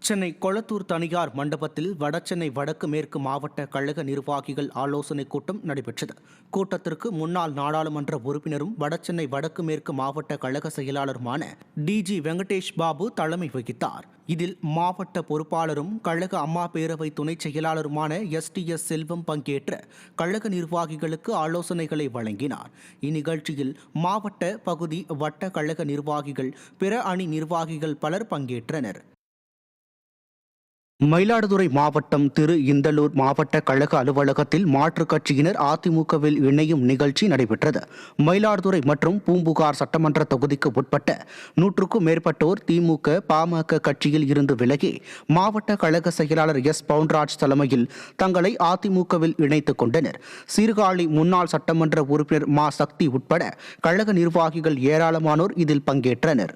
சென்னை கொளத்தூர் தனியார் மண்டபத்தில் வடசென்னை வடக்கு மேற்கு மாவட்ட கழக நிர்வாகிகள் ஆலோசனைக் கூட்டம் நடைபெற்றது. கூட்டத்திற்கு முன்னாள் நாடாளுமன்ற உறுப்பினரும் வடசென்னை வடக்கு மேற்கு மாவட்ட கழக செயலாளருமான டிஜி வெங்கடேஷ் பாபு தலைமை வகித்தார். இதில் மாவட்ட பொறுப்பாளரும் கழக அம்மா பேரவை துணை செயலாளருமான எஸ் செல்வம் பங்கேற்ற கழக நிர்வாகிகளுக்கு ஆலோசனைகளை வழங்கினார். இந்நிகழ்ச்சியில் மாவட்ட, பகுதி, வட்ட கழக நிர்வாகிகள், பிற அணி நிர்வாகிகள் பலர் பங்கேற்றனர். மயிலாடுதுறை மாவட்டம் திரு இந்தலூர் மாவட்ட கழக அலுவலகத்தில் மாற்றுக் கட்சியினர் அதிமுகவில் இணையும் நிகழ்ச்சி நடைபெற்றது. மயிலாடுதுறை மற்றும் பூம்புகார் சட்டமன்ற தொகுதிக்கு உட்பட்ட 100க்கும் மேற்பட்டோர் திமுக, பாமக கட்சியில் இருந்து விலகி மாவட்ட கழக செயலாளர் எஸ் பவுன்ராஜ் தலைமையில் தங்களை அதிமுகவில் இணைத்துக் கொண்டனர். சீர்காழி முன்னாள் சட்டமன்ற உறுப்பினர் மா சக்தி உட்பட கழக நிர்வாகிகள் ஏராளமானோர் இதில் பங்கேற்றனர்.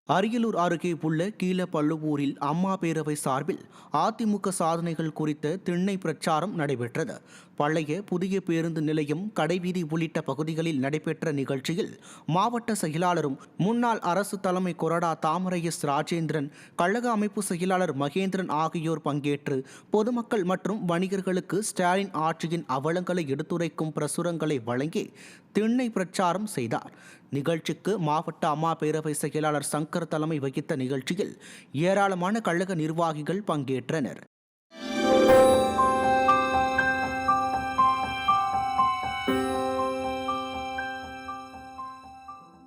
அரியலூர் அருகே உள்ள கீழப்பழுவூரில் அம்மா பேரவை சார்பில் அதிமுக சாதனைகள் குறித்த திண்ணை பிரச்சாரம் நடைபெற்றது. பழைய புதிய பேருந்து நிலையம், கடைவீதி உள்ளிட்ட பகுதிகளில் நடைபெற்ற நிகழ்ச்சியில் மாவட்ட செயலாளரும் முன்னாள் அரசு தலைமை கொறடா தாமரை எஸ் ராஜேந்திரன், கழக அமைப்பு செயலாளர் மகேந்திரன் ஆகியோர் பங்கேற்று பொதுமக்கள் மற்றும் வணிகர்களுக்கு ஸ்டாலின் ஆட்சியின் அவலங்களை எடுத்துரைக்கும் பிரசுரங்களை வழங்கி திண்ணை பிரச்சாரம் செய்தார். நிகழ்ச்சிக்கு மாவட்ட அம்மா பேரவை செயலாளர் சங்கர் தலைமை வகித்த நிகழ்ச்சியில் ஏராளமான கழக நிர்வாகிகள் பங்கேற்றனர்.